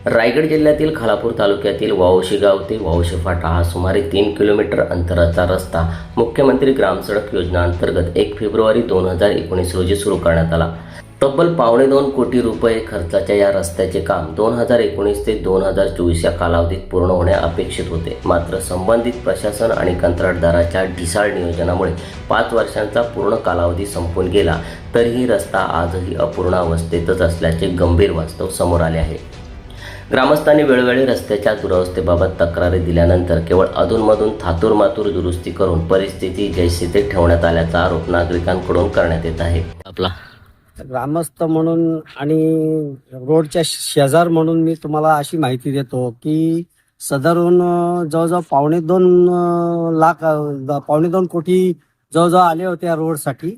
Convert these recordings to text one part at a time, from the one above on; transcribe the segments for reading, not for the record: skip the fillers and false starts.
रायगड जिल्ह्यातील खालापूर तालुक्यातील वावशी गाव ते वावशी फाटा हा सुमारे 3 किलोमीटर अंतराचा रस्ता मुख्यमंत्री ग्रामसडक योजना अंतर्गत 1 फेब्रुवारी 2019 रोजी सुरू करण्यात आला। तब्बल 2.25 कोटी रुपये खर्चाच्या या रस्त्याचे काम 2019 ते 2024 या कालावधीत पूर्ण होणे अपेक्षित होते। मात्र संबंधित प्रशासन आणि कंत्राटदाराच्या ढिसाळ नियोजनामुळे 5 वर्षांचा पूर्ण कालावधी संपून गेला तरीही रस्ता आजही अपूर्ण अवस्थेतच असल्याचे गंभीर वास्तव समोर आले आहे। ग्रामस्थांनी वेळोवेळी रस्त्याच्या दुरवस्थेबाबत तक्रारी दिल्यानंतर केवळ अधूनमधून थातूरमातूर दुरुस्ती करून परिस्थिती जैसे ते ठेवण्यात आल्याचा आरोप नागरिकांकडून करण्यात येत आहे। आपला ग्रामस्थ म्हणून आणि रोडच्या शेजार म्हणून मी तुम्हाला अशी माहिती देतो की सदरून जवळजवळ 2.25 कोटी जवळजवळ आले होते या रोडसाठी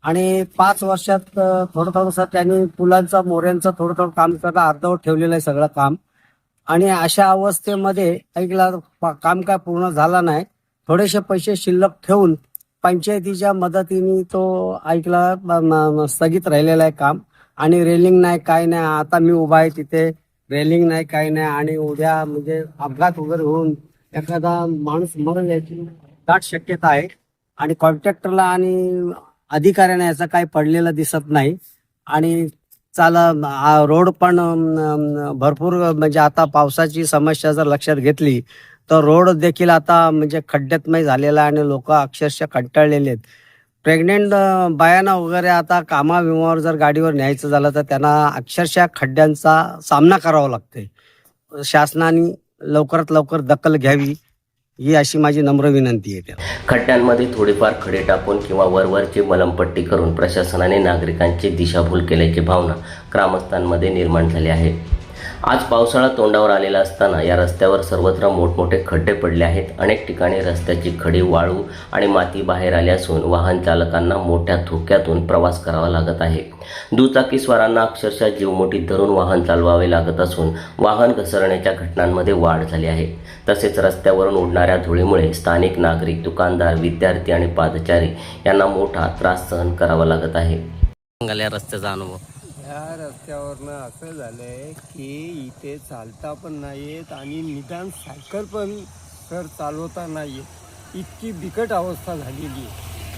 आणि 5 वर्षात थोडंसं त्यांनी पुलांचा मोऱ्यांचं थोडं काम करणं अर्धवट ठेवलेलं आहे सगळं काम। आणि अशा अवस्थेमध्ये ऐकला काम काय पूर्ण झाला नाही, थोडेसे पैसे शिल्लक ठेवून पंचायतीच्या मदतीने तो ऐकला स्थगित राहिलेला आहे काम। आणि रेलिंग नाही काय नाही, आता मी उभा आहे तिथे रेलिंग नाही काय नाही आणि उद्या म्हणजे अपघात वगैरे होऊन एखादा माणूस मरण याची दाट शक्यता आहे। आणि कॉन्ट्रॅक्टरला आणि अधिकाऱ्यांना याचं काही पडलेलं दिसत नाही आणि रोड पण भरपूर म्हणजे आता पावसाची समस्या जर लक्षात घेतली तर रोड देखील आता म्हणजे खड्ड्यातमय झालेला आहे आणि लोक अक्षरशः कंटाळलेले आहेत। प्रेग्नेंट बायांना वगैरे आता कामाविमावर जर गाडीवर न्यायचं झालं तर त्यांना अक्षरशः खड्ड्यांचा सामना करावा लागतोय। शासनाने लवकरात लवकर दखल घ्यावी ही अशी माझी नम्र विनंती आहे। खड्ड्यांमध्ये थोडीफार खडे टाकून किंवा वरवरची मलमपट्टी करून प्रशासनाने नागरिकांची दिशाभूल केल्याची भावना ग्रामस्थांमध्ये निर्माण झाली आहे। आज पावसाळा तोंडावर आलेला असताना या रस्त्यावर सर्वत्र मोठमोठे खड्डे पडले आहेत। अनेक ठिकाणी रस्त्याची खडी, वाळू आणि माती बाहेर आली असून वाहन चालकांना मोठ्या धोक्यातून प्रवास करावा लागत आहे। दुचाकीस्वारांना अक्षरशः जीवमुठीत धरून वाहन चालवावे लागत असून वाहन घसरण्याच्या घटनांमध्ये वाढ झाली आहे। तसेच रस्त्यावरून उडणाऱ्या धुळीमुळे स्थानिक नागरिक, दुकानदार, विद्यार्थी आणि पादचारी यांना मोठा त्रास सहन करावा लागत आहे। या रस्त्याचा अनुभव या रस्त्यावरनं असं झालंय की इथे चालता पण नाहीयेत आणि निदान सायकल पण तर चालवता नाहीये, इतकी बिकट अवस्था झालेली आहे।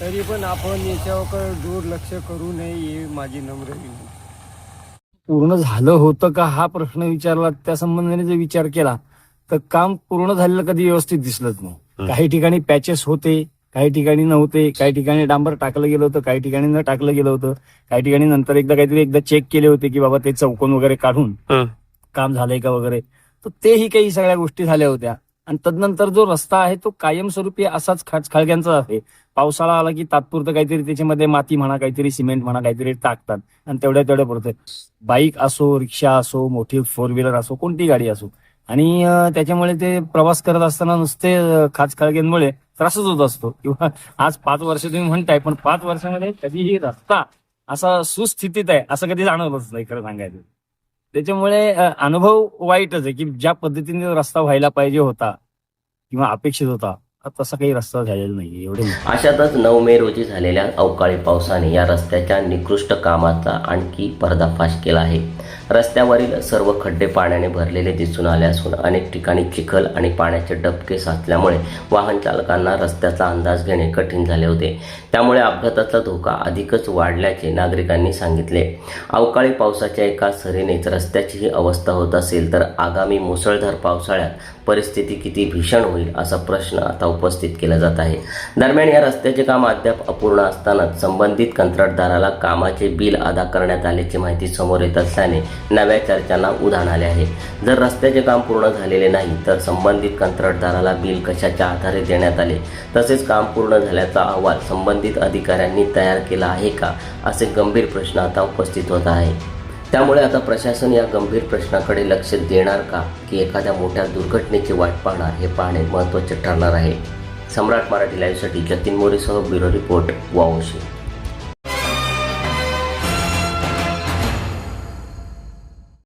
तरी पण आपण याच्यावर दुर्लक्ष करू नये ही माझी नम्र विनंती। पूर्ण झालं होतं का हा प्रश्न विचारला, त्या संबंधाने जर विचार केला तर काम पूर्ण झालेलं कधी व्यवस्थित दिसलंच नाही। काही ठिकाणी पॅचेस होते, काही ठिकाणी नव्हते, काही ठिकाणी डांबर टाकलं गेलं होतं, काही ठिकाणी न टाकलं गेलं होतं, काही ठिकाणी नंतर एकदा चेक केले होते की बाबा ते चौकोन वगैरे काढून काम झालंय का वगैरे, तर तेही काही सगळ्या गोष्टी झाल्या होत्या। आणि तदनंतर जो रस्ता आहे तो कायमस्वरूपी असाच खळग्यांचा आहे। पावसाळा आला की तात्पुरतं काहीतरी त्याच्यामध्ये माती म्हणा, काहीतरी सिमेंट म्हणा, काहीतरी टाकतात आणि तेवढ्या पुरतं बाईक असो, रिक्षा असो, मोठी 4 व्हीलर असो, कोणती गाडी असो, आणि त्याच्यामुळे ते प्रवास करत असताना नुसते खाचखळग्यांमुळे त्रासच होत असतो। किंवा आज 5 वर्ष तुम्ही म्हणताय, पण 5 वर्षामध्ये कधीही रस्ता असा सुस्थितीत आहे असं कधी जाणवलंच नाही खरं सांगायचं। त्याच्यामुळे अनुभव वाईटच आहे की ज्या पद्धतीने रस्ता व्हायला पाहिजे होता किंवा अपेक्षित होता तसा काही रस्ता झालेला नाही एवढे। अशातच 9 मे रोजी झालेल्या अवकाळी पावसाने या रस्त्याच्या निकृष्ट कामाचा आणखी पर्दाफाश केला आहे। रस्त्यावरील सर्व खड्डे पाण्याने भरलेले दिसून आले असून अनेक ठिकाणी चिखल आणि पाण्याचे डबके साचल्यामुळे वाहन चालकांना रस्त्याचा अंदाज घेणे कठीण झाले होते। त्यामुळे अपघाताचा धोका अधिकच वाढल्याचे नागरिकांनी सांगितले। अवकाळी पावसाच्या एका सरीनेच रस्त्याची ही अवस्था होत असेल तर आगामी मुसळधार पावसाळ्यात परिस्थिती किती भीषण होईल असा प्रश्न आता उपस्थित केला जात आहे। दरम्यान या रस्त्याचे काम अद्याप अपूर्ण असतानाच संबंधित कंत्राटदाराला कामाचे बिल अदा करण्यात आल्याची माहिती समोर येत असल्याने नव्या चर्चांना उधाण आले आहे। जर रस्त्याचे काम पूर्ण झालेले नाही तर संबंधित कंत्राटदाराला बिल कशाच्या आधारे देण्यात आले, तसेच काम पूर्ण झाल्याचा अहवाल संबंधित अधिकाऱ्यांनी तयार केला आहे का, असे गंभीर प्रश्न आता उपस्थित होत आहे। त्यामुळे आता प्रशासन या गंभीर प्रश्नाकडे लक्ष देणार का की एखाद्या मोठ्या दुर्घटनेची वाट पाहणार हे पाहणे महत्त्वाचे ठरणार आहे। सम्राट मराठी लाईव्हसाठी जतीन मोरेसह ब्युरो रिपोर्ट वावशी।